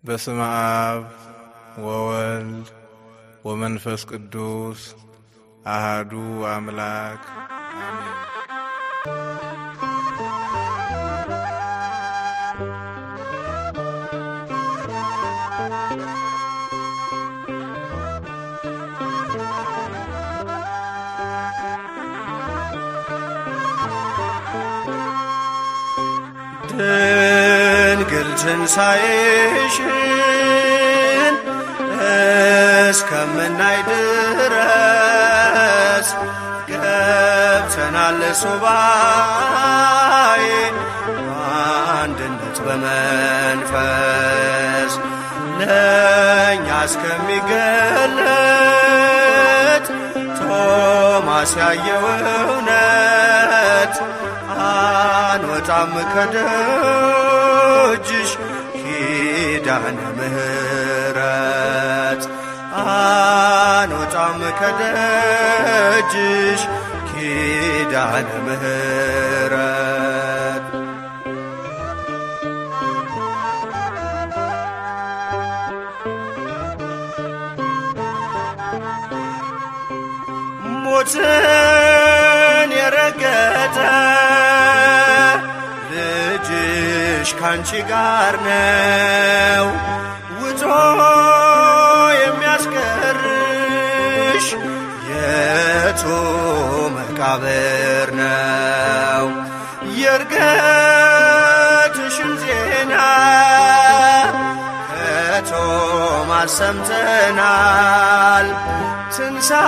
በስመ አብ ወወልድ ወመንፈስ ቅዱስ አሐዱ አምላክ አሜን። ድንግል ትንሣኤሽን እስከምናይ ድረስ ገብተናል ሱባኤ በአንድነት በመንፈስ ለእኛ እስከሚገለጥ ቶማስ ያየው እውነት አንወጣም ከደጅሽ ኪዳነ ምሕረት አንወጣም ከደጅሽ ኪዳነ ምሕረት ሞትን የረገጠ ልጅሽ ካንቺ ጋር ነው ውጦ የሚያስቀርሽ የቱ መቃብር ነው? የእርገትሽን ዜና ከቶማስ ሰምተናል። ትንሣኤሽ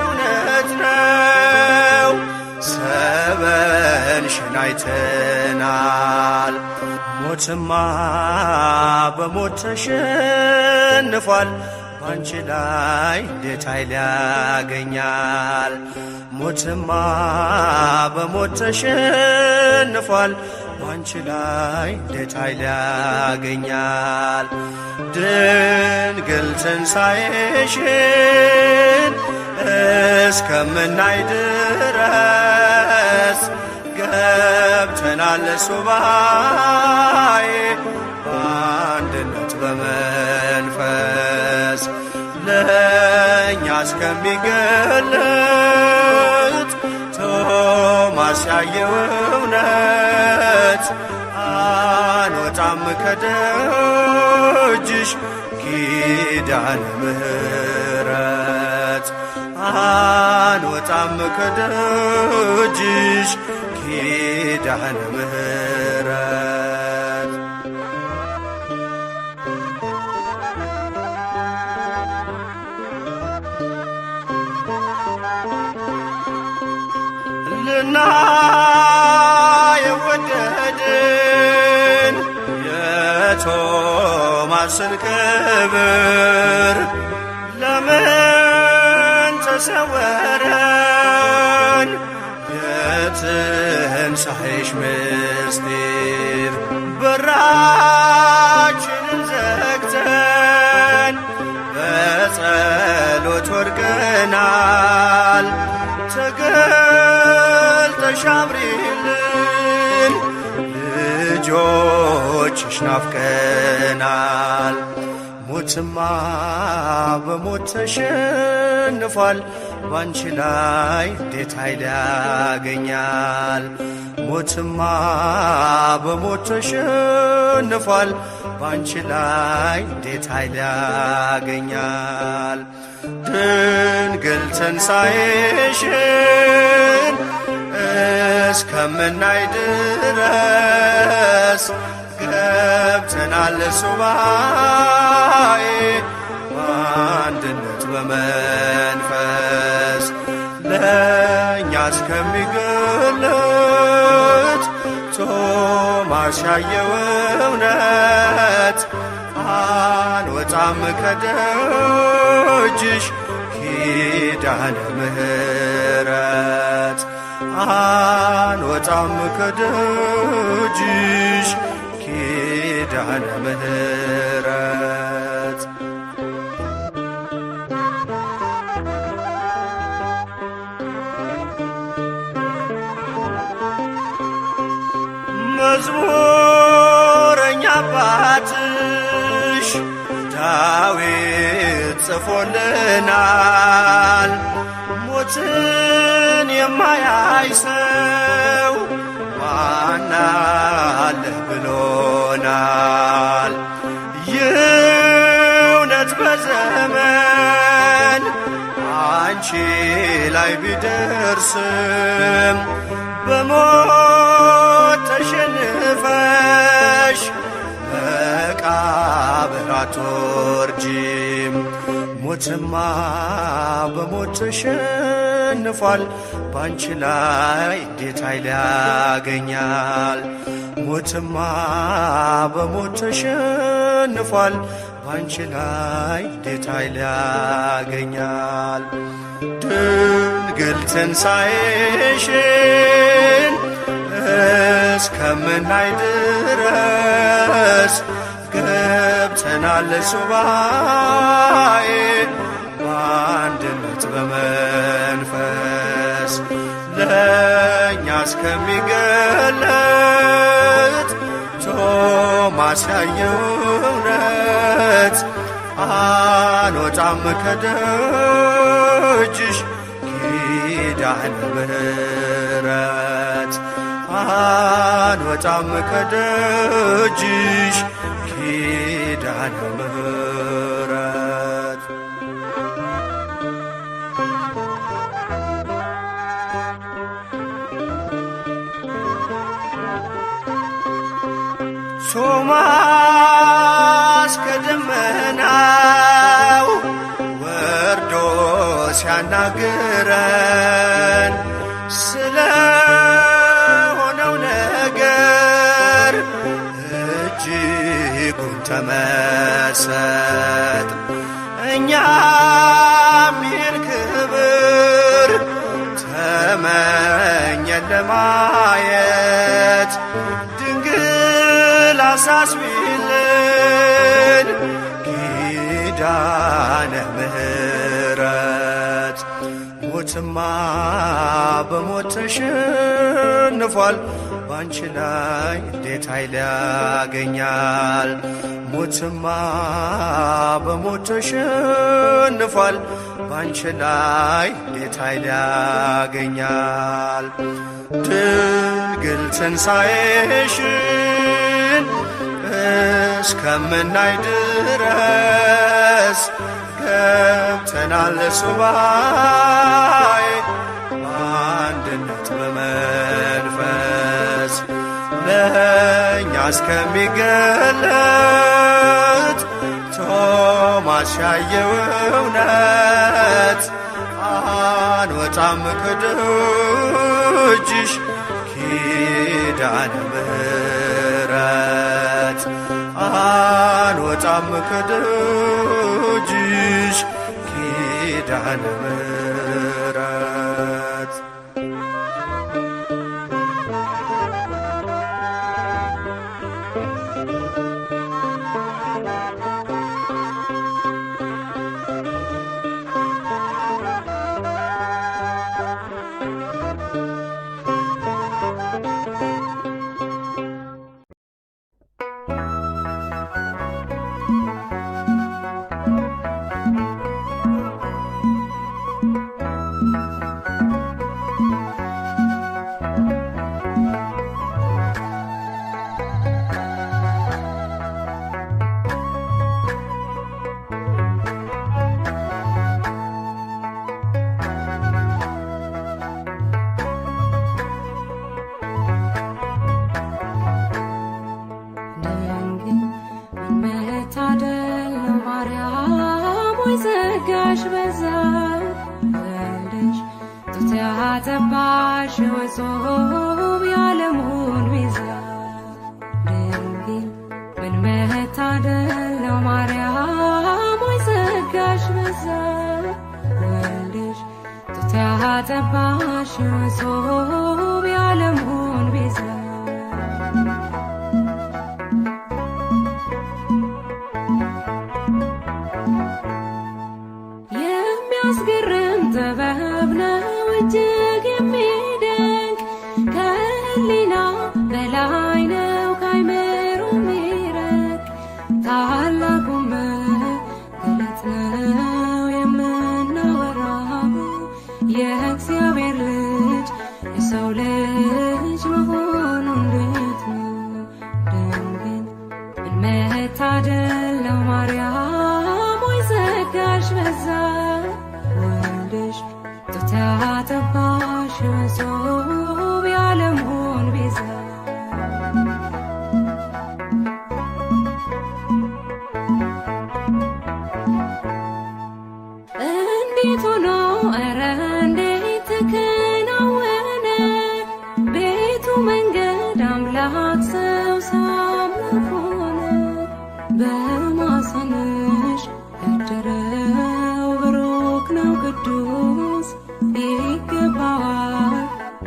እውነት ነው ሰበንሽን አይተናል። ሞትማ በሞት ተሸንፏል ባንቺ ላይ እንዴት ኃይል ያገኛል? ሞትማ በሞት ተሸንፏል ባንቺ ላይ እንዴት ኃይል ያገኛል? ድንግል ትንሣኤሽን እስከምናይ ድረስ ገብተናል ሱባኤ በአንድነት በመንፈስ ለእኛ እስከሚገለጥ ቶማስ ያየው እውነት አንወጣም ከደጅሽ ኪዳነ ምሕረት አንወጣም ከደጅሽ ኪዳነ ምሕረት ልናየው ወደድን የቶማስን ክብር ለምን ተሰወረን የትንሣኤሽ ምስጢር? በራችንን ዘግተን በጸሎት ወድቀናል። ተገልጠሽ አብሪልን ልጆችሽ ናፍቀናል። ሞትማ በሞት ተሸንፏል ባንቺ ላይ እንዴት ኃይል ያገኛል? ሞትማ በሞት ተሸንፏል ባንቺ ላይ እንዴት ኃይል ያገኛል? ድንግል ትንሣኤሽን እስከምናይ ድረስ ገብተናል ሱባኤ በአንድነት በመንፈስ ለእኛ እስከሚገለጥ ቶማስ ያየው እውነት አንወጣም ከደጅሽ ኪዳነ ምሕረት አንወጣም ከደጅሽ ኪዳነ ምሕረት መዝሙረኛ አባት በአባትሽ ዳዊት ጽፎልናል። ሞትን የማያይ ሰው ማን አለ ብሎናል። ይህ እውነት በዘመን አንቺ ላይ ቢደርስም በሞት ተሸንፈሽ መቃብር አትወርጂም። ሞትማ በሞት ተሸንፏል፣ ባንቺ ላይ እንዴት ኃይል ያገኛል? ሞትማ በሞት ተሸንፏል፣ ባንቺ ላይ እንዴት ኃይል ያገኛል? ድንግል ትንሣኤሽን እስከምናይ ድረስ ገብተናል ሱባኤ በአንድነት በመንፈስ ለእኛ እስከሚገለጥ ቶማስ ያየው እውነት አንወጣም ከደጅሽ ኪዳነ ምሕረት አንወጣም ከደጅሽ ኪዳነ ምሕረት። ቶማስ ከደመናው ወርዶ ሲያናግረን ስለ ሆነው ነገር እጅጉን ተመሰጥ። እኛም ይህን ክብር ተመኘን ለማየት ድንግል አሳስቢልን ኪዳነ ምሕረት። ሞትማ በሞት ተሸንፏል፣ ባንቺ ላይ እንዴት ኃይል ያገኛል? ሞትማ በሞት ተሸንፏል፣ ባንቺ ላይ እንዴት ኃይል ያገኛል? ድንግል ትንሣኤሽን እስከምናይ ድረስ ገብተናል ሱባኤ በአንድነት በመንፈስ ለእኛ እስከሚገለጥ ቶማስ ያየው እውነት አንወጣም ከደጅሽ ኪዳነ ምሕረት አንወጣም ከደጅሽ ኪዳነ ምሕረት። ጸጋሽ በዛ ወልደሽ ጡት ያጠባሽ ወጾም ያለሙን ቤዛ ድንግል ምን መታደል ነው ማርያም ወይ ጸጋሽ በዛ ወልደሽ ጡት ያጠባሽ ወጾም ያለሙን ቤዛ የሚያስገርም ጥበብ ነው እጅግ የሚደንቅ ከህሊና በላይ ነው ካይምሮ የሚረቅ መታደል ነው ማርያም ወይ ጸጋሽ በዛ ወልድሽ ጡት ያጠባሽ መሶብ የዓለሙን ቤዛ እንዴት ሆኖ ኧረ እንዴት ተከናወነ ቤቱ መንገድ አምላክ ሰው ሳምላክ ሆነ በማኅፀንሽ ያደረው ብሩክ ነው ቅዱስ ይገባዋል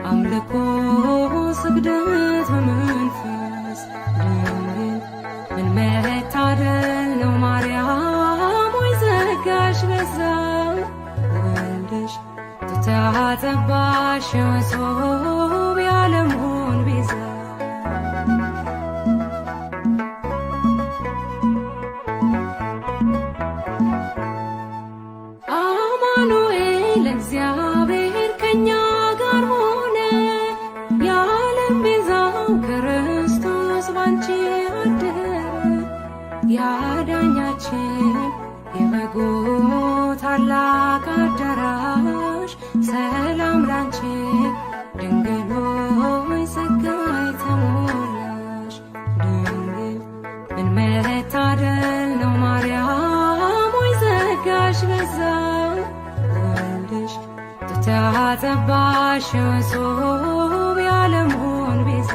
አምልኮ ስግደት በመንፈስ ድንግል ምን መታደል ነው ማርያም ወይ ጸጋሽ በዛ ወልድሽ ጡት ያጠባሽ መሶብ የዓለሙን ቤዛ አማኑኤል እግዚአብሔር ከኛ ጋር ሆነ የዓለም ቤዛው ክርስቶስ ባንቺ አደረ ያዳኛችን የበጉ ታላቅ አዳራሽ ሰላም ላንቺ ድንግል ሆይ ጸጋ የተሞላሽ ድንግል ምን መታደል ነው ማርያም ወይ ጸጋሽ በዛ ወልድሽ ጡት ያጠባሽ መሶብ የዓለሙን ቤዛ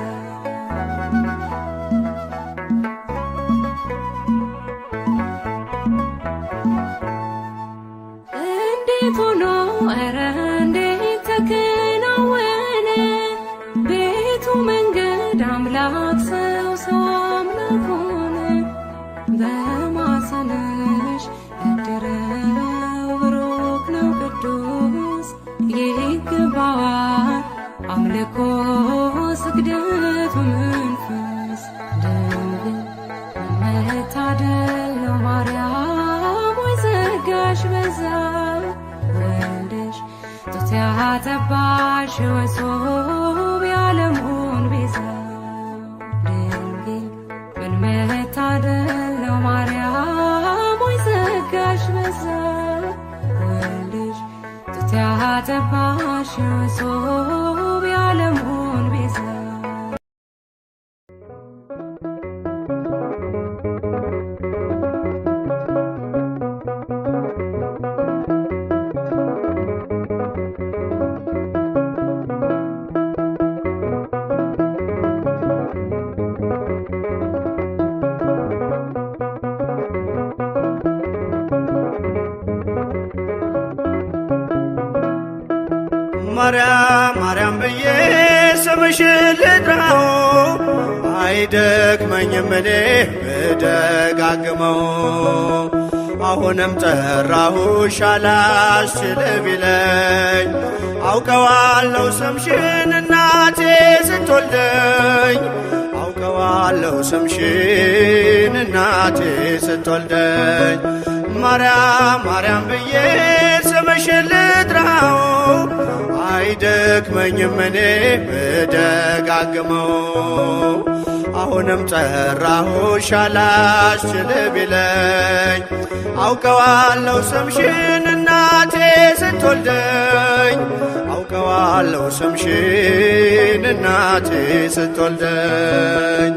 እንዴት ሆኖ ኧረ እንዴት ተከናወነ ቤቱ መንገድ አምላክ ሰው አምላክ ሆነ በማኅፀንሽ ያደረው ብሩክ ነው ቅዱስ ይገባዋል አምልኮ ስግደት በመንፈስ ድንግል መታደል ነው ማርያም ወይ ጸጋሽ በዛ ወልድሽ ጡት ያጠባሽ መሶብ የዓለሙን ቤዛ ድንግል ምን መታደል ነው ማርያም ወይ ጸጋሽ በዛ ወልድሽ ጡት ያጠባሽ መሶብ የዓለሙን ቤዛ ማርያም ማርያም ብዬ ስምሽን ልጥራው አይደክመኝም እኔ ብደጋግመው አሁንም ጠራሁሽ አላስችል ቢለኝ አውቀዋለሁ ስምሽን እናቴ ስትወልደኝ አውቀዋለሁ ስምሽን እናቴ ስትወልደኝ ማርያም ማርያም ብዬ ስምሽን ልጥራው አይደክመኝም እኔ ብደጋግመው አሁንም ጠራሁሽ አላስችል ቢለኝ አውቀዋለሁ ስምሽን እናቴ ስትወልደኝ አውቀዋለሁ ስምሽን እናቴ ስትወልደኝ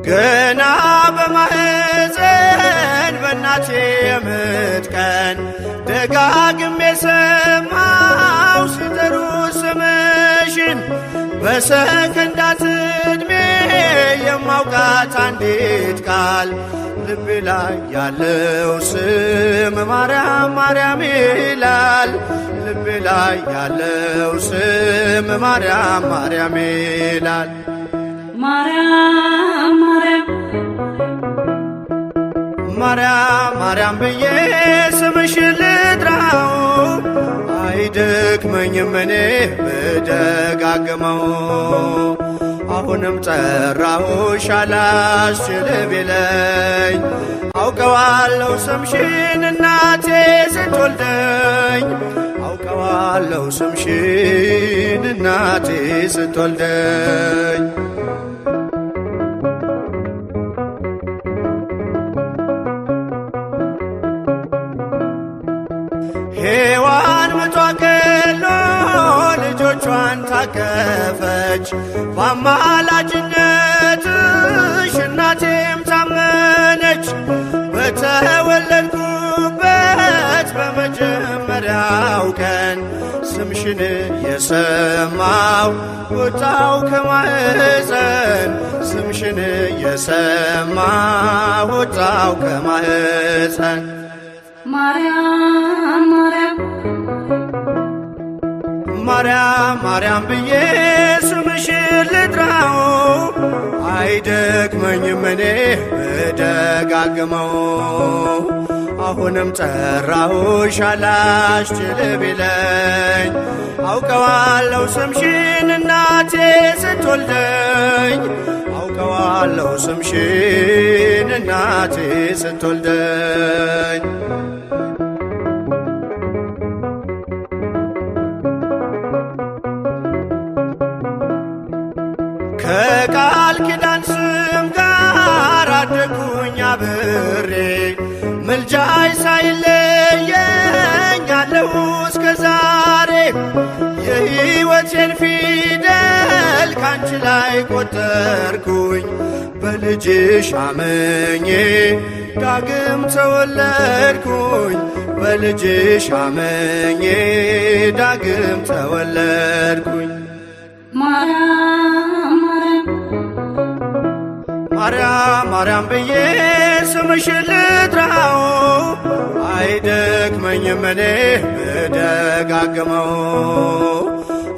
ገና በማህፀን በእናቴ የምጥ ቀን ደጋግሜ ሰማው ሲጠሩ ስምሽን በሰከንዳት ዕድሜ የማውቃት አንዲት ቃል ልቤ ላይ ያለው ስም ማርያም ማርያም ይላል ልቤ ላይ ያለው ስም ማርያም ማርያም ይላል ማርያም ማርያም ማርያም ማርያም ብዬ ስምሽን ልጥራው አይደክመኝም እኔ ብደጋግመው አሁንም ጠራሁሽ አላስችል ቢለኝ አውቀዋለሁ ስምሽን እናቴ ስትወልደኝ አውቀዋለሁ ስምሽን እናቴ ስትወልደኝ። ሔዋን ምጧ ቀሎ ልጆቿን ታቀፈች፣ በአማላጅነትሽ እናቴም ታመነች። በተወለድኩበት በመጀመሪያው ቀን ስምሽን የሰማው ወጣው ከማህፀን፣ ስምሽን የሰማው ወጣው ከማህፀን። ማርያም ማርያም ማርያም ማርያም ብዬ ስምሽን ልጥራው፣ አይደክመኝም እኔ ብደጋግመው። አሁንም ጠራሁሽ አላስችል ቢለኝ፣ አውቀዋለሁ ስምሽን እናቴ ስትወልደኝ፣ አውቀዋለሁ ስምሽን እናቴ ስትወልደኝ። ከቃል ኪዳን ስም ጋር አደግኩኝ አብሬ፣ ምልጃይ ሳይለየኝ አለሁ እስከ ዛሬ። የሕይወቴን ፊደል ካንቺ ላይ ቆጠርኩኝ፣ በልጅሽ አመኜ ዳግም ተወለድኩኝ፣ በልጅሽ አመኜ ዳግም ተወለድኩኝ። ማርያም ማርያም ማርያም ብዬ ስምሽን ልጥራው፣ አይደክመኝም እኔ ብደጋግመው።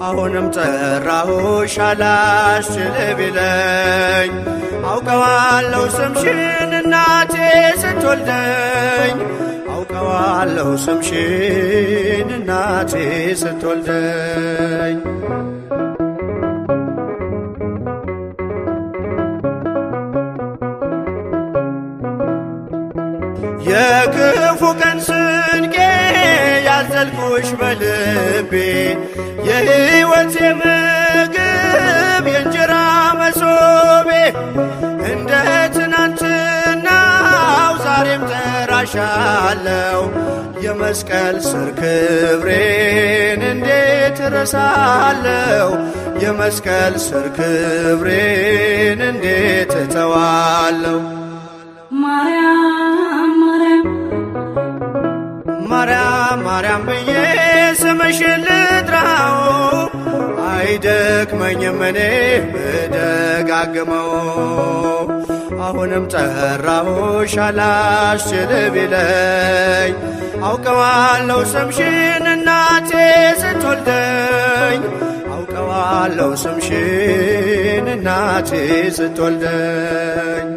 አሁንም ጠራሁሽ አላስችል ቢለኝ፣ አውቀዋለሁ ስምሽን እናቴ ስትወልደኝ፣ አውቀዋለሁ ስምሽን እናቴ ስትወልደኝ። የክፉ ቀን ስንቄ ያዘልኩሽ በልቤ፣ የሕይወቴ ምግብ የእንጀራ መሶቤ፣ እንደ ትናንትናው ዛሬም ጠራሻለሁ። የመስቀል ስር ክብሬን እንዴት እረሳለሁ? የመስቀል ስር ክብሬን እንዴት እተዋለሁ? ማርያም ማርያም ብዬ ስምሽን ልጥራው፣ አይደክመኝም እኔ ብደጋግመው። አሁንም ጠራሁሽ አላስችል ቢለኝ፣ አውቀዋለሁ ስምሽን እናቴ ስትወልደኝ፣ አውቀዋለሁ ስምሽን እናቴ ስትወልደኝ።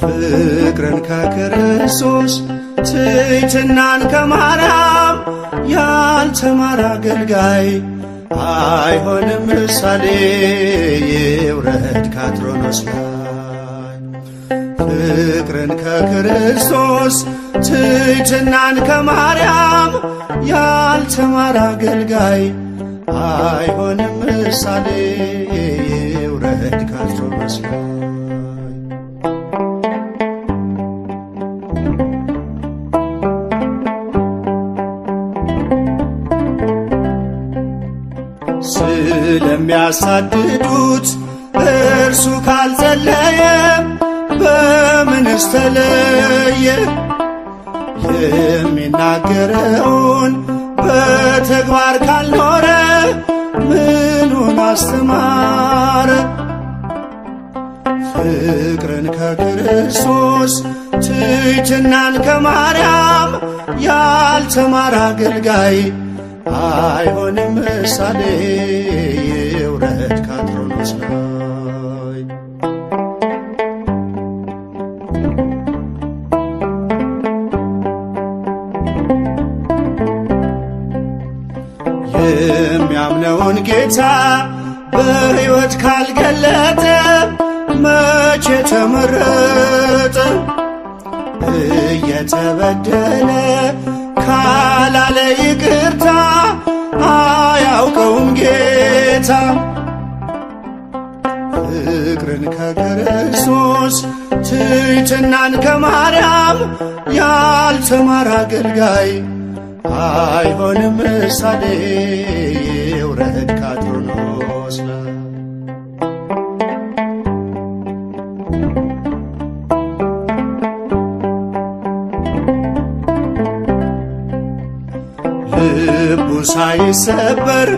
ፍቅርን ከክርስቶስ ትሕትናን ከማርያም ያልተማረ አገልጋይ አይሆንም ምሳሌ ይውረድ ከአትሮኖስ ላይ። ፍቅርን ከክርስቶስ ትሕትናን ከማርያም ያልተማረ አገልጋይ አይሆንም ምሳሌ ይውረድ ከአትሮኖስ ላይ። ስለሚያሳድዱት እርሱ ካልጸለየ በምንስ ተለየ? የሚናገረውን በተግባር ካልኖረ ምኑን አስተማረ? ፍቅርን ከክርስቶስ ትሕትናን ከማርያም ያልተማረ አገልጋይ አይሆንም ምሳሌ ይውረድ ከአትሮኖስ ላይ። የሚያምነውን ጌታ በሕይወት ካልገለጠ መቼ ተመረጠ? እየተበደለ ካላለ ይቅርታ አያውቀውም ጌታ። ፍቅርን ከክርስቶስ ትሕትናን ከማርያም ያልተማረ አገልጋይ አይሆንም ምሳሌ ይውረድ ከአትሮኖስ ላይ። ልቡ ሳይሰበር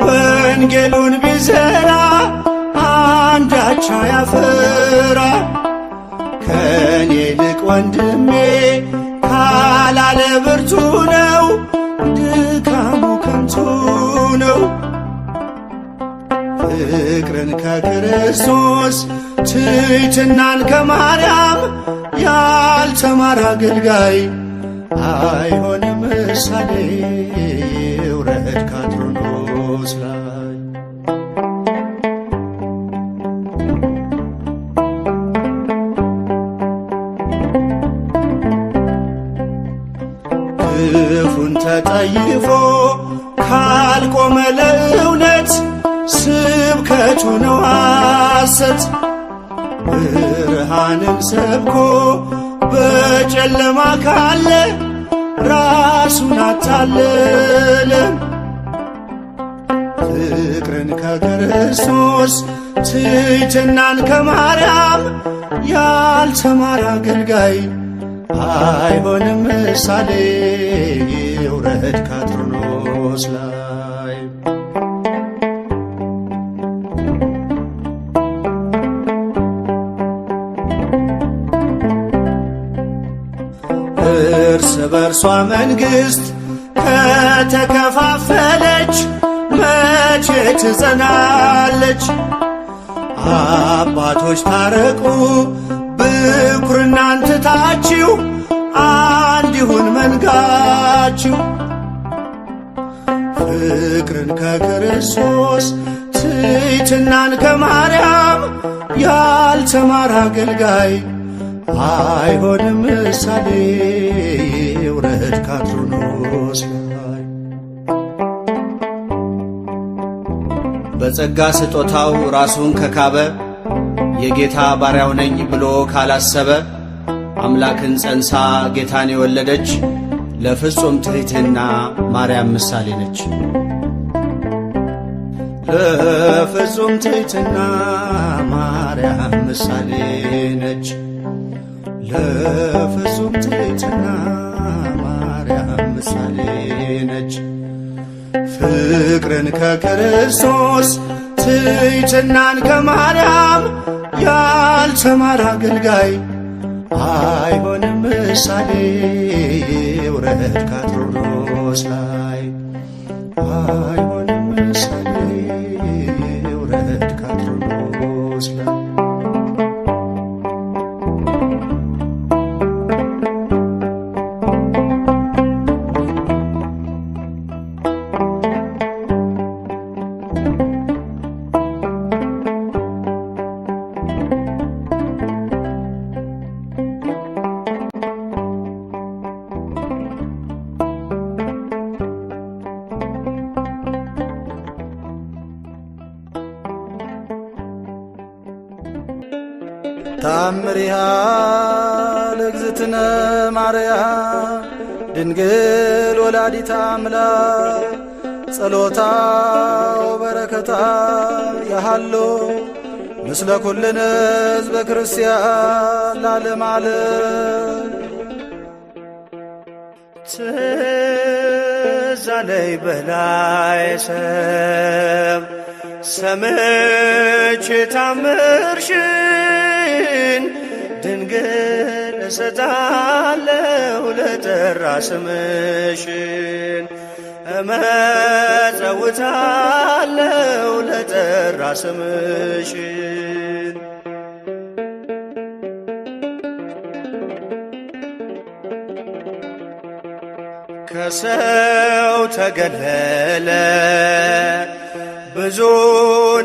ወንጌሉን ቢዘራ አንዳች አያፈራ። ከኔ ይልቅ ወንድሜ ካላለ ብርቱ ነው፣ ድካሙ ከንቱ ነው። ፍቅርን ከክርስቶስ ትሕትናን ከማርያም ያልተማረ አገልጋይ አይሆንም ምሳሌ ይውረድ ከአትሮኖስ ላይ። ክፉን ተጠይፎ ካልቆመ ለእውነት ስብከቱ ነው ሐሰት። ብርሃንን ሰብኮ በጨለማ ካለ ራሱን አታለለ። ፍቅርን ከክርስቶስ ትሕትናን ከማርያም ያልተማረ አገልጋይ አይሆንም ምሳሌ ይውረድ ከአትሮኖስ ላይ። እርስ በርሷ መንግሥት ከተከፋፈለች መቼ ትጸናለች? አባቶች ታረቁ ብኩርናን ትታችሁ አንድ ይሁን መንጋችሁ። ፍቅርን ከክርስቶስ ትሕትናን ከማርያም ያልተማረ አገልጋይ አይሆንም ምሳሌ ይውረድ ከአትሮኖስ ላይ። በጸጋ ስጦታው ራሱን ከካበ የጌታ ባሪያው ነኝ ብሎ ካላሰበ አምላክን ጸንሳ ጌታን የወለደች ለፍጹም ትሕትና ማርያም ምሳሌ ነች። ለፍጹም ትሕትና ማርያም ምሳሌ ነች። ለፍጹም ትሕትና ማርያም ምሳሌ ነች። ፍቅርን ከክርስቶስ ትሕትናን ከማርያም ያልተማረ አገልጋይ አይሆንም ምሳሌ ይውረድ ከአትሮኖስ ላይ። አይሆንም ምሳሌ ይውረድ ከአትሮኖስ ላይ። ታምሪሃ ለእግዝእትነ ማርያም ድንግል ወላዲተ አምላክ ጸሎታ ወበረከታ ያሃሎ ምስለ ኩልነ ሕዝበ ክርስቲያን ለዓለመ ዓለም። ትዝ አለኝ በላይ ሰብ ሰምቼ ታምርሽን ድንግል እሰጣለሁ ለጠራ ስምሽን እመጸውታለሁ ለጠራ ስምሽን ከሰው ተገለለ ብዙ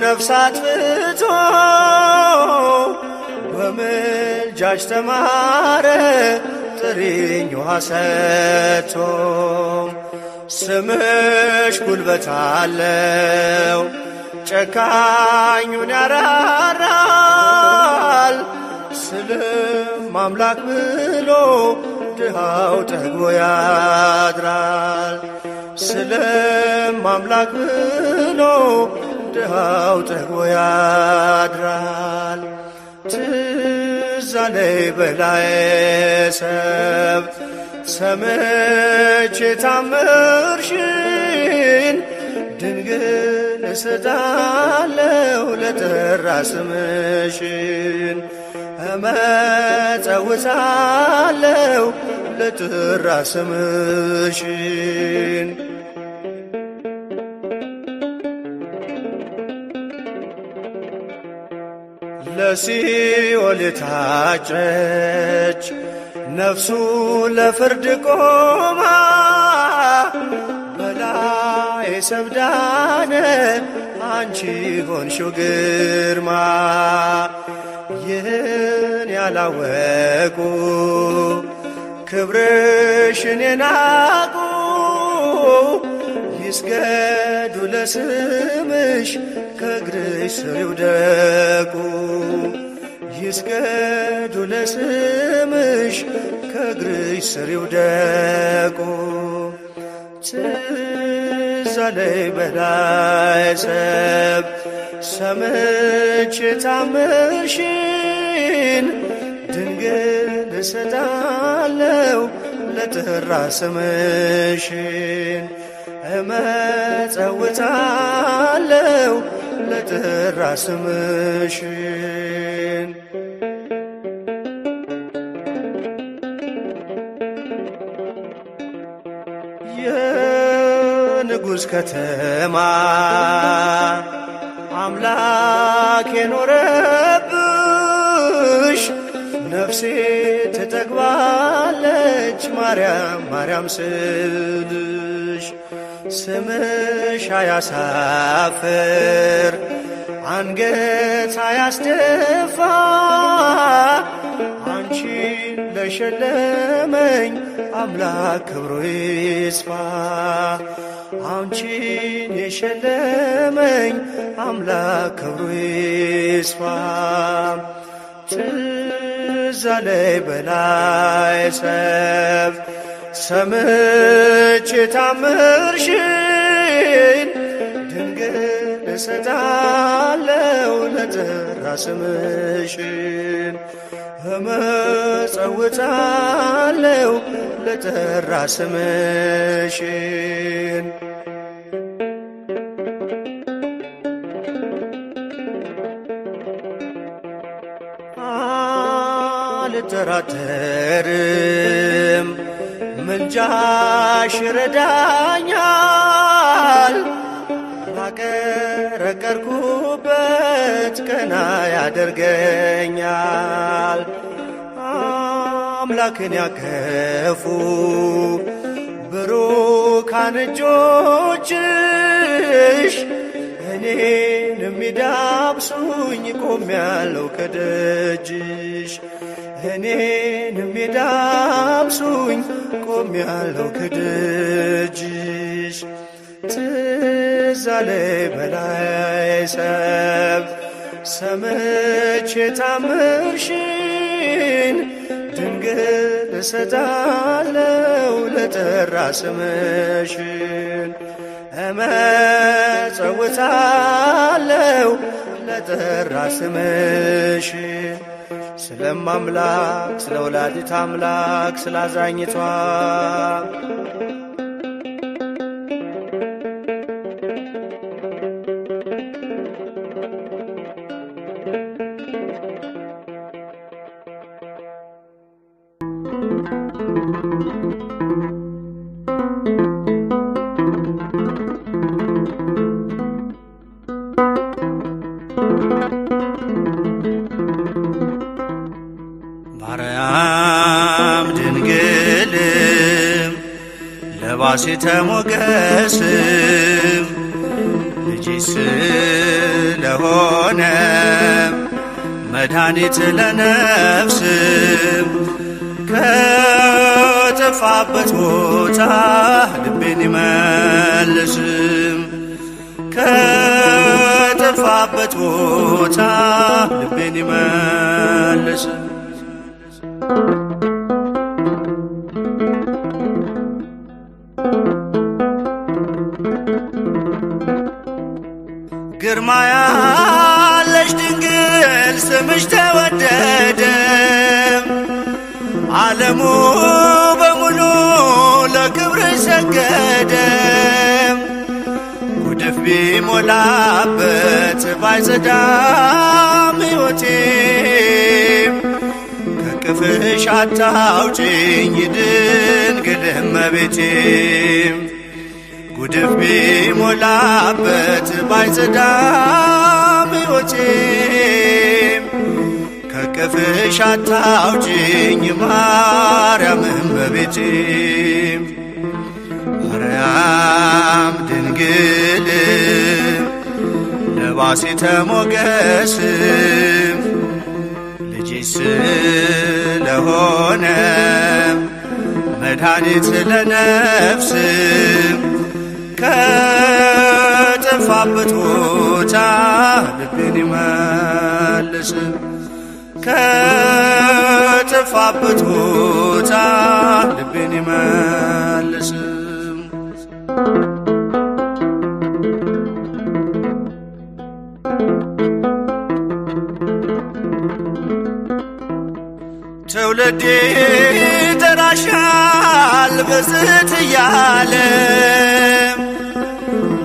ነፍሳት ፍቶ በምልጃሽ ተማረ ጥሪኝ ውሃ ሰጥቶ ስምሽ ጉልበት አለው ጨካኙን ያራራል ስልም አምላክ ብሎ ድሃው ጠግቦ ያድራል ስልም አምላክ ብሎ ድሃው ጠግቦ ያድራል። ትዝ አለኝ በላይ ሰብ ሰምቼ ታምርሽን ድንግል እሰጣለሁ ለጠራ ስምሽን እመጸውታለሁ ለጠራ ስምሽን ለሲኦል የታጨች ነፍሱ ለፍርድ ቆማ በላይ ሰብዳነ አንቺ ሆንሽው ግርማ ይህን ያላወቁ ክብርሽን የናቁ ይስገዱ ለስምሽ ከእግርሽ ስር ይውደቁ ይስገዱ ለስምሽ ከእግርሽ ስር ይውደቁ። ትዝ አለኝ በላይ ሰብ ሰምቼ ታምርሽን ድንግል እሰጣለሁ ለጠራ ስምሽን እመጸውታለሁ ለጠራ ስምሽን የንጉሥ ከተማ አምላክ የኖረብሽ ነፍሴ ትጠግባለች ማርያም ማርያም ስልሽ ስምሽ አያሳፍር አንገት አያስደፋ አንቺን ለሸለመኝ አምላክ ክብሩ ይስፋ አንቺን የሸለመኝ አምላክ ክብሩ ይስፋ። ትዝ አለኝ በላይ ሰብ ሰምቼ ታምርሽን ድንግል እሰጣለሁ ለጠራ ስምሽን እመጸውታለሁ ለጠራ ስምሽን አልጠራጠርም ምልጃሽ ይረዳኛል ባቀረቀርኩበት ቀና ያደርገኛል። አምላክን ያቀፉ ብሩካን እጆችሽ እኔን የሚዳብሱኝ ቆሜያለሁ ከደጅሽ እኔን የሚዳብሱኝ ቆሜያለሁ ከደጅሽ። ትዝ አለኝ በላይ ሰብ ሰምቼ ታምርሽን ድንግል እሰጣለሁ ለጠራ ስምሽን እመጸውታለሁ ስለጠራ ስምሽን ስለማምላክ ስለ ወላዲት አምላክ ስለ አዛኝቷ ማርያም ድንግልም ለባሲተ ሞገስም ልጅሽ ስለሆነ መድኃኒት ለነፍስም ከጠፋበት ቦታ ልቤን ይመልስም ከጠፋበት ቦታ ልቤን ይመልስም ግርማ ያለሽ ድንግል ስምሽ ተወደደ ዓለሙ በሙሉ ለክብርሽ ሰገደ ጉድፍ ቢሞላበት ባይጸዳም ሕይወቴ ከቅፍሽ አታውጪኝ ድንግል እመቤቴ ጉድፍ ቢሞላበት ባይጸዳም ሕይወቴ ከቅፍሽ አታውጪኝ ማርያም እመቤቴ ማርያም ድንግል ለባሲተ ሞገስ ልጅሽ ስለሆነ መድኃኒት ለነፍስ ከጠፋበት ቦታ ልቤን ይመልስ ከጠፋበት ቦታ ልቤን ይመልስ ትውልዴ ይጠራሻል በዝት እያለ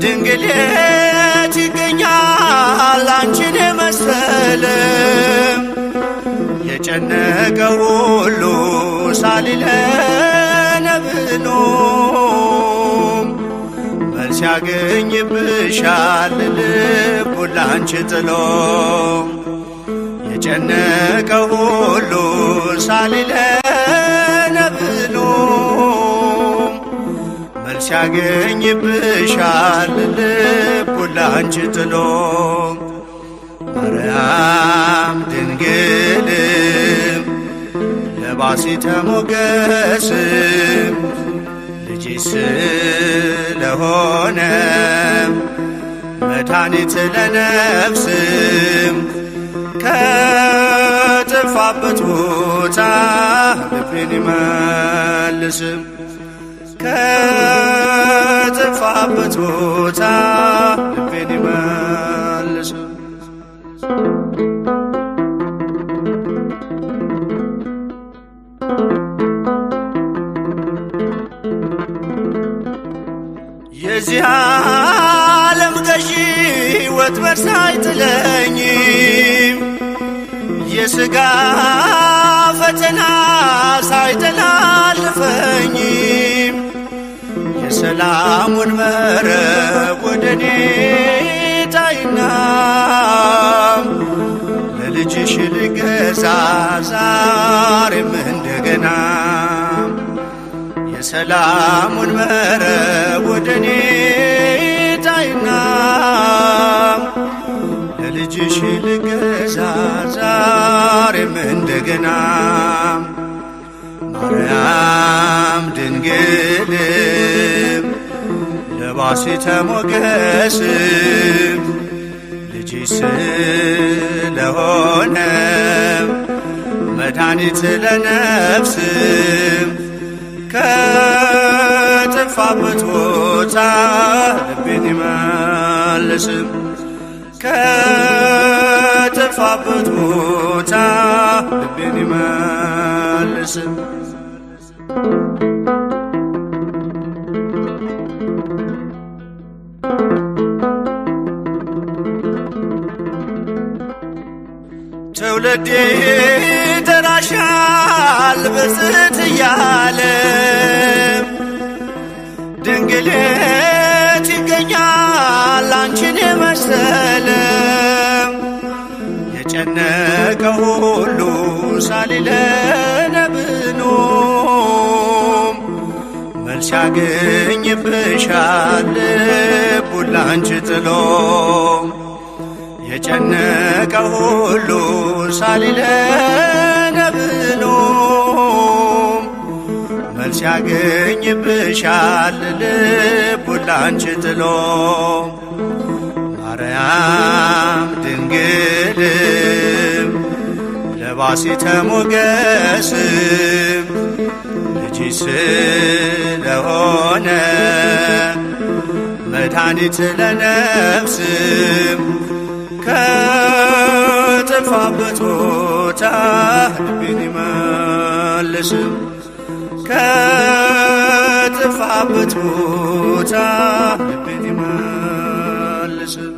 ድንግል የት ይገኛል አንቺን የመሰለ የጨነቀው ሁሉ ሳሊለነ ብሎ መልስ ያገኝብሻል ልቡን ላንቺ ጥሎ የጨነቀው ሁሉ ሳሊለነ ብሎ መልስ ያገኝብሻል ልቡን ላንቺ ጥሎ ማርያም ድንግል ለባሲተ ሞገስ ልጅሽ ስለሆነ መድኃኒት ለነፍስ ከጠፋበት ቦታ ልቤን ይመልስ ከጠፋበት ቦታ ልቤን ይመልስ የዚህ ዓለም ገዢ ወጥመድ ሳይጥለኝ የሥጋ ፈተና ሳይተላልፈኝ የሰላሙን መረብ ወደኔ ጣይና ለልጅሽ ልገዛ ዛሬም እንደገና የሰላሙን መረብ ወደኔ ጣይና ለልጅሽ ልገዛ ዛሬም እንደገና ማርያም ድንግል ለባሲተ ሞገስ ልጅሽ ስለሆነ መድኃኒት ለነፍስ ከጠፋበት ቦታ ልቤን ይመልስ ከጠፋበት ቦታ ልቤን ይመልስ። ትውልድ ይጠራሻል ብፅዕት እያለ ድንግል የት ይገኛል አንቺን የመሰለ የጨነቀው ሁሉ ሳሊለነብኖም መልስ ያገኝብሻል ልቡን ላንቺ ጥሎ የጨነቀው ሁሉ ሳሊለነብኖም መልስ ያገኝብሻል ልቡን ላንቺ ጥሎ ማርያም ድንግልም ለባሲተ ሞገስም ልጅሽ ስለሆነ መድኃኒት ለነፍስም ከጠፋበት ቦታ ልቤን ይመልስም ከጠፋበት ቦታ ልቤን ይመልስም።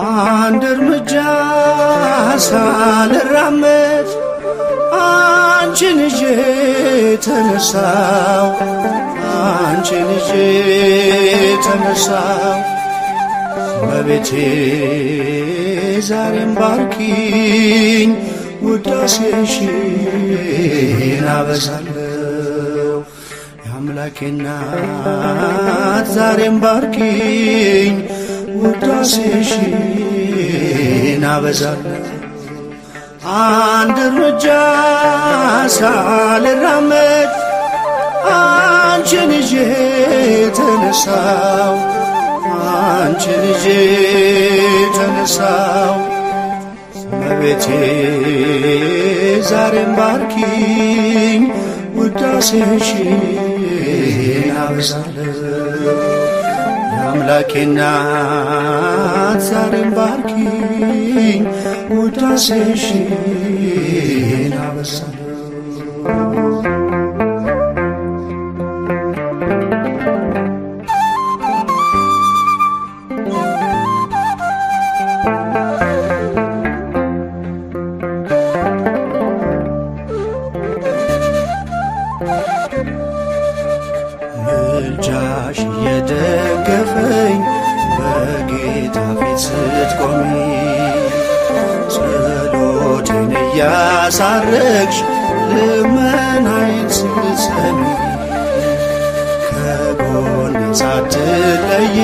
አንድ እርምጃ ሳልራመድ አንቺን ይዤ ተነሳው አንቺን ይዤ ተነሳው እመቤቴ ዛሬም ባርኪኝ ውዳሴሽን አበዛለሁ የአምላኬ እናት ዛሬም ባርኪኝ ውዳሴሽን አበዛለሁ አንድ እርምጃ ሳልራመድ አንቺን ይዤ ተነሳው አንቺን ይዤ ተነሳው እመቤቴ ዛሬም ባርኪኝ ውዳሴሽን አበዛለሁ የአምላኬ እናት ዛሬም ባርኪኝ ውዳሴሽን አበዛለሁ። ምልጃሽ የደገፈኝ በጌታ ፊት ስትቆሚ ጸሎቴን እያሳረግሽ ልመናዬን ስትሰሚ ከጎኔ ሳትለይ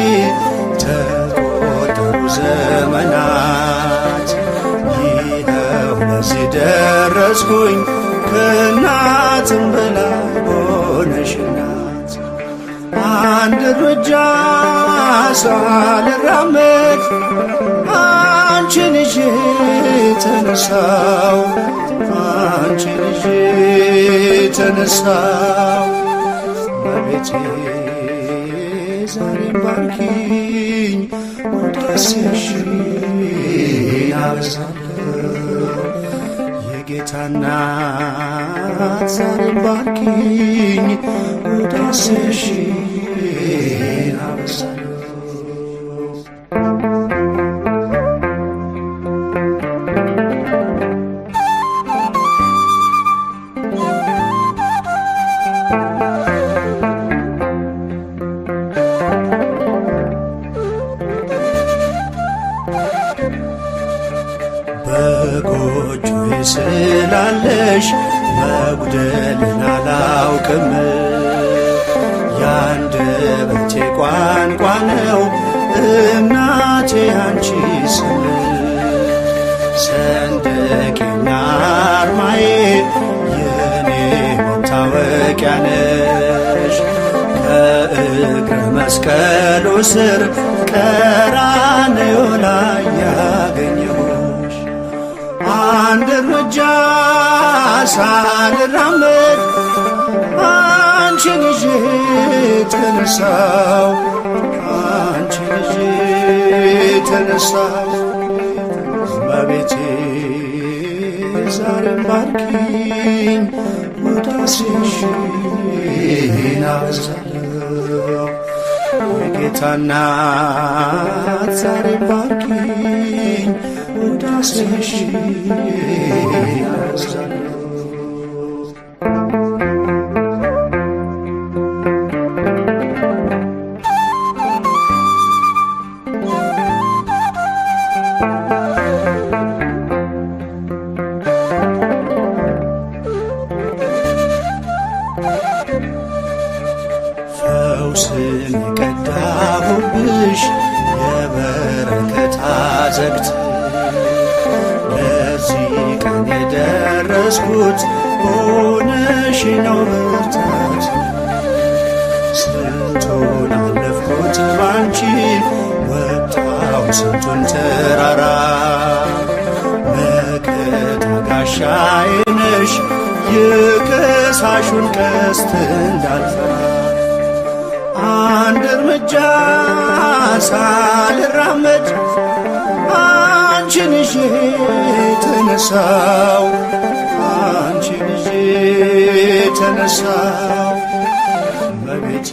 ተቆጠሩ ዘመናት ይኸው ለዚህ ደረስኩኝ ከእናትም በላይ ሆነሽናት አንድ እርምጃ ሳልራመድ አንቺን ይዤ ተነሳው አንቺን ይዤ ተነሳው እመቤቴ ዛሬም ባርኪኝ ውዳሴሽን አበዛለሁ የጌታ እናት ዛሬም ባርኪኝ ውዳሴሽን አበዛለሁ። ነሽ መጉደልን አላውቅም። የአንደበቴ ቋንቋ ነው እናቴ አንቺ ስም ሰንደቄና አርማዬ የኔ መታወቂያ ነሽ። ከእግረ መስቀሉ ስር ቀራንዮ ላይ ያገኘሁሽ አንድ እርምጃ ሳልራመድ አንቺን ይዤ ተነሳው አንቺን ይዤ ተነሳው። እመቤቴ ዛሬም ባርኪኝ ውዳሴሽን አበዛለሁ። የጌታ እናት ዛሬም ባርኪኝ ውዳሴሽን አበዛለሁ። ፈውስን የቀዳሁብሽ የበረከት አዘግት ለዚህ ቀን የደረስኩት ሆነሽ ነው ብርታት። ስንቱን አለፍኩት ባንቺ ወጣው ስንቱን ተራራ መከታ ጋሻዬ ነሽ የከሳሹን ቀስት እንዳልፈራ። አንድ እርምጃ ሳልራመድ አንቺን ይዤ ተነሳው አንቺን ይዤ ተነሳው። እመቤቴ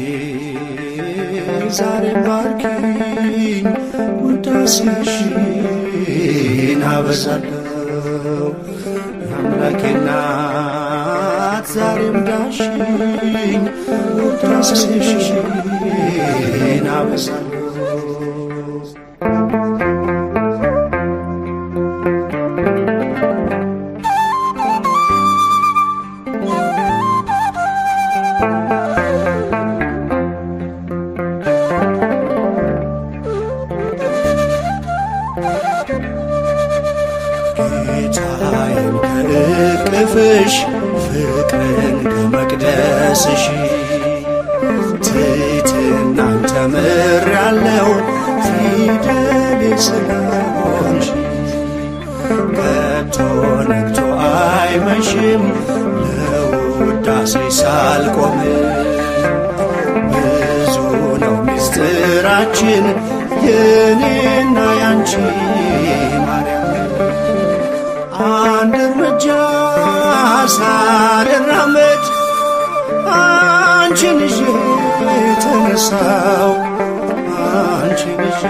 ዛሬም ባርኪኝ ውዳሴሽን አበዛለሁ። የአምላኬ እናት ዛሬም ዳሽኝ ውዳሴሽን አበዛለሁ። ጌታዬን ከእቅፍሽ ፍቅርን ከመቅደስሽ ትሕትናን ተምሬአለሁ ፊደሌ ስለሆንሽ። ከቶ ነግቶ አይመሽም ለውዳሴ ሳልቆም ብዙ ነው ምስጢራችን የኔና ያንቺ ማርያም። አንድ እርምጃ ሳልራመድ አንቺን ይዤ ተነሳው አንቺን ይዤ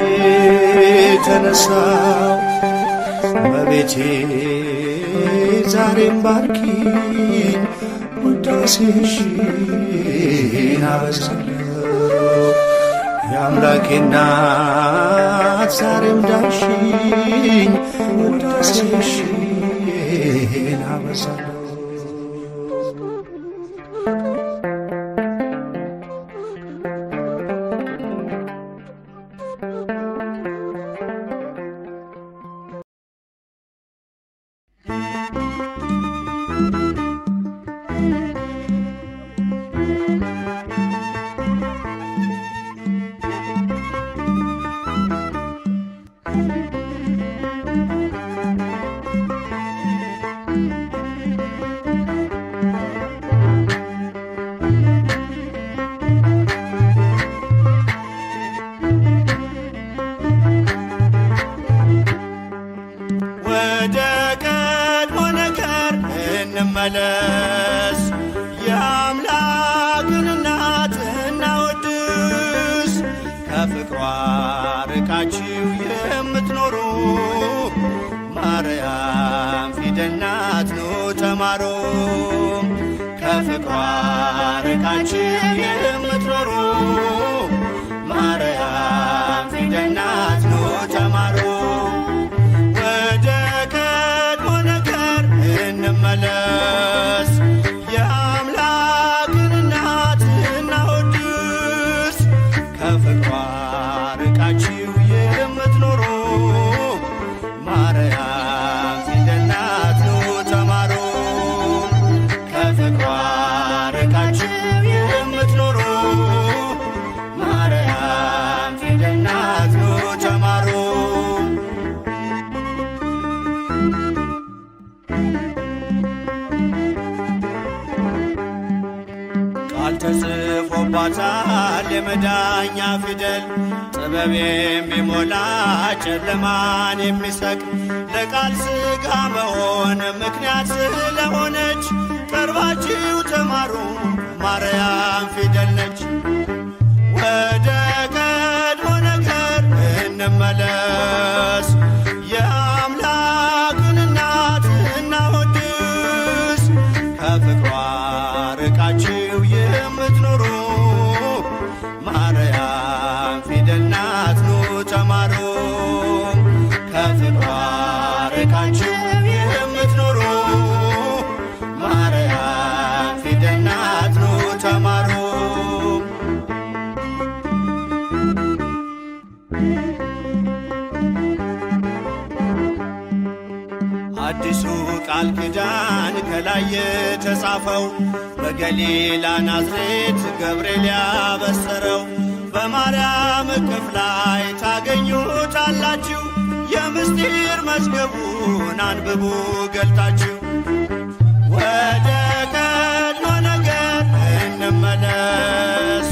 ተነሳው። እመቤቴ ዛሬም ባርኪኝ ውዳሴሽን አበዛለሁ። የአምላኬ እናት ዛሬም ዳሽኝ ውዳሴሽን አበዛለሁ። እንመለስ የአምላክን እናት እናወድስ። ከፍቅሯ ርቃችሁ የምትኖሩ ማርያም ፊደል ናት ኑ ተማሩ። ከፍቅሯ ርቃችሁ የምትኖሩ ማርያም ፊደል ናት ኑ ተማሩ። ወደ ቀድሞ ነገር እንመለስ ቃል የመዳኛ ፊደል ጥበብ የሚሞላ ጨለማን የሚሰቅ ለቃል ሥጋ መሆን ምክንያት ስለሆነች ቀርባችሁ ተማሩ ማርያም ፊደል ነች። ወደ ቀድሞ ነገር እንመለስ የአምላክን እናት እናወድስ ከፍቅሯ ርቃችሁ የምትኖሩ ማርያም ፊደል ናት ኑ ተማሩ ከፍቅሯ ርቃችሁ የምትኖሩ ማርያም ፊደል ናት ኑ ተማሩ። አዲሱ ቃል ኪዳን ከላይ የተጻፈው በገሊላ ናዝሬት ገብርኤል ያበሰረው በማርያም እቅፍ ላይ ታገኙታላችሁ። የምስጢር መዝገቡን አንብቡ ገልጣችሁ ወደ ቀድሞ ነገር እንመለስ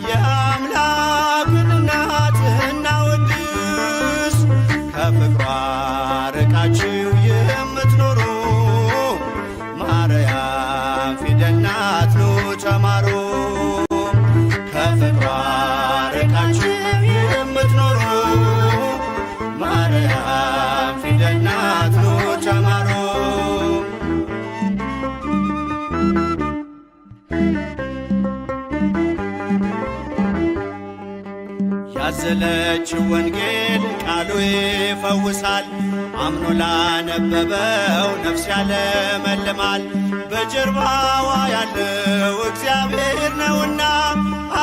የአምላክን እናት እናወድስ ከፍቅሯ ርቃችሁ የምትኖሩ ማርያም ፊደል ናት ኑ ተማሩ ከፍቅሯ ርቃችሁ የምትኖሩ ማርያም ፊደል ናት ኑ ተማሩ። ያዘለችው ወንጌል ቃሉ ይፈውሳል አምኖ ላነበበው ነፍስ ያለመልማል። በጀርባዋ ያለው እግዚአብሔር ነውና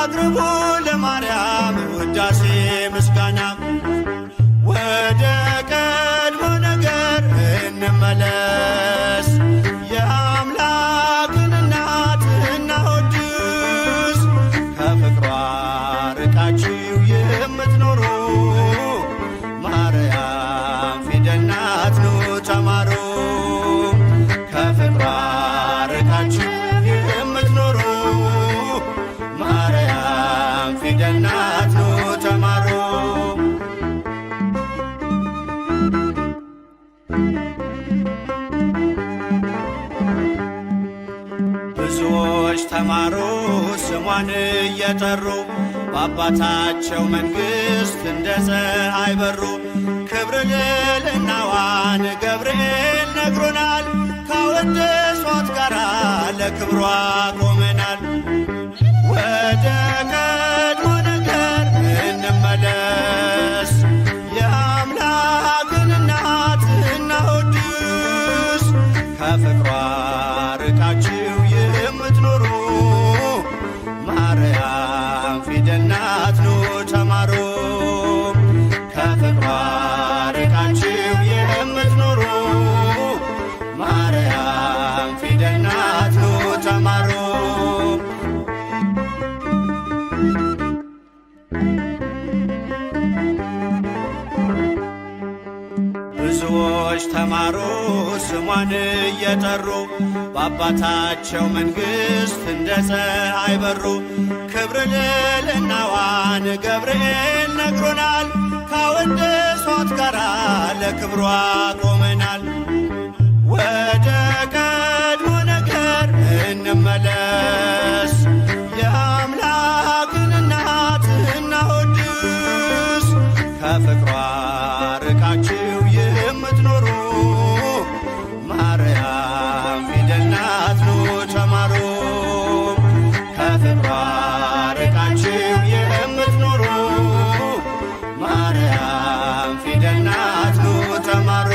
አቅርቡ ለማርያም ውዳሴ ምስጋና። ወደ ቀድሞ ነገር እንመለስ የአምላክን እናት እናወድስ ከፍቅሯ ርቃችሁ የምትኖሩ ማርያም ፊደል ናት ኑ ተማሩ ከፍቅሯ ርቃችሁ የምትኖሩ ማርያም ፊደል ናት ኑ ተማሩ። ብዙዎች ተማሩ ስሟን እየጠሩ በአባታቸው መንግሥት እንደ ፀሐይ በሩ። ክብር ልዕልናዋን ገብርኤል ነግሮናል ካወደሷት ጋራ ለክብሯ ቆመናል። ወደ ቀድሞ ነገር እንመለስ የአምላክን እናት እናወድስ ከፍቅሯ ርቃችሁ የምትኖሩ ማርያም ፊደል ናት ኑ ተማሩ ከፍቅሯ ርቃችሁ የምትኖሩ ማርያም ፊደል ናት ኑ ተማሩ። ብዙዎች ተማሩ ስሟን እየጠሩ በአባታቸው መንግሥት እንደ ፀሐይ በሩ። ክብር ልዕልናዋን ገብርኤል ነግሮናል ካወደሷት ጋራ ለክብሯ ቆመናል። ወደ ቀድሞ ነገር እንመለስ የአምላክን እናት እናወድስ ከፍቅሯ ርቃችሁ የምትኖሩ ማርያም ፊደል ናት ኑ ተማሩ ከፍቅሯ ርቃችሁ የምትኖሩ ማርያም ፊደል ናት ኑ ተማሩ።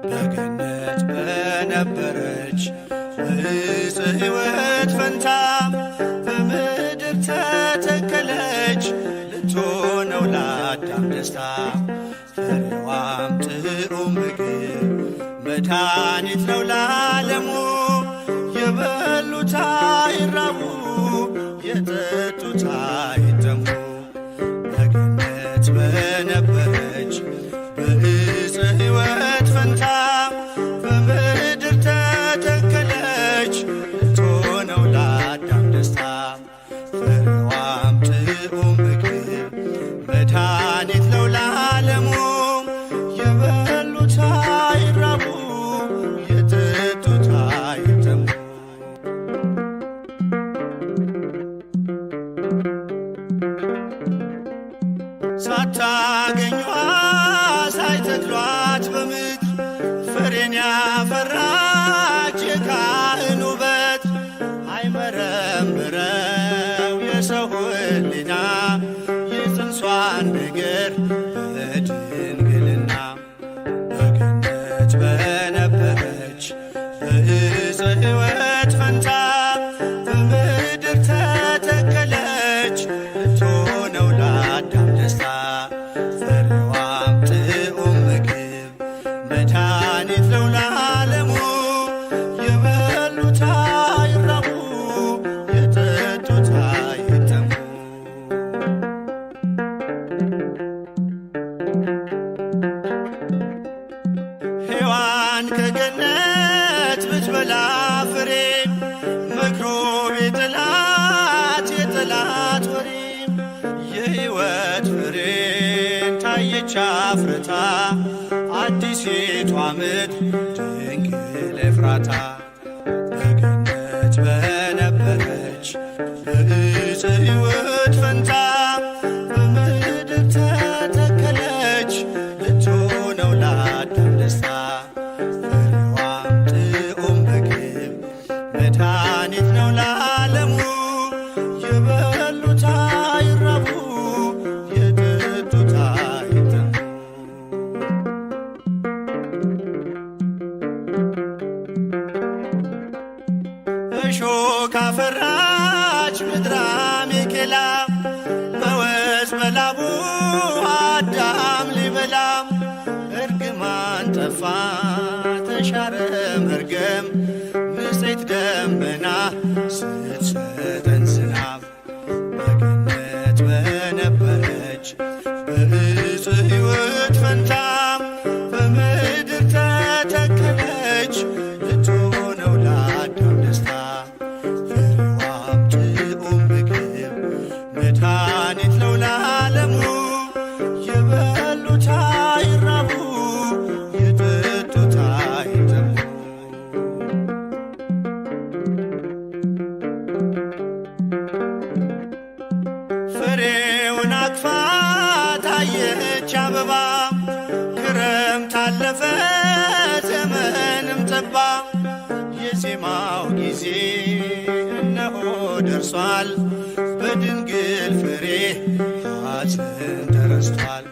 በገነት በነበረች ዕፀ ሕይወት ፈንታ በምድር ተተከለች ልትሆነው ለአዳም ደስታ ፍሬዋም ጥሩ ጥዑም ምግብ መድኃኒት ነው ለዓለሙ። የበሉት አይራቡ የጠጡት አይጠሙ። በገነት በነበረች በዕፀ ሕይወት ፈንታ በምድር ተተከለች ልትሆነው ለአዳም ደስታ። ፍሬዋም ጥዑም ምግብ መድኃኒት ነው ለዓለሙ። የበሉት አይራቡ የጠጡት አይጠሙ። ሳታገኟ ሳይተክሏት በምድር ፍሬን ያፈራች የካህን ውበት አይመረምረው የሰው ሕሊና የጽንሷን ነገር በድንግልና። በገነት በነበረች በዕፀ ሕይወት ፈንታ በምድር ተተከለች ልትሆነው ለአዳም ደስታ። ፍሬዋም ጥዑም ምግብ መድኃኒት ነው ለዓለሙ። የበሉት አይራቡ የጠጡት አይጠሙ። ሔዋን ከገነት ብትበላ ፍሬ መክሮ ቢጥላት የጠላት ወሬ የሕይወት ፍሬን ታየች አፍርታ አዲሲቷ ምድር ድንግል ኤፍራታ። በገነት በነበረች በዕፀ ሕይወት ፈንታ በምድር ተተከለች ልትሆነው ለአዳም ደስታ። ፍሬዋም ጥዑም ምግብ መድኃኒት ነው ለዓለሙ። የበሉት አይራቡ የጠጡት አይጠሙ። እሾህ ካፈራች ምድረ አሜኬላ በወዝ በላቡ አዳም ሊበላ። እርግማን ጠፋ ተሻረ መርገም ንጽሕት ደመና ስትሰጠን ዝናብ። በገነት በነበረች በዕፀ ሕይወት ፈንታ በምድር ተተከለች ልትሆነው ለአዳም ደስታ። ፍሬዋም ጥዑም ምግብ መድኃኒት ነው ለዓለሙ። የበሉት አይራቡ የጠጡት አይጠሙ። ፍሬውን አቅፋ ታየች አበባ። ክረምት አለፈ ዘመንም ጠባ። የዜማው ጊዜ እነሆ ደርሷል። በድንግል ፍሬ ሐዘን ተረስቷል።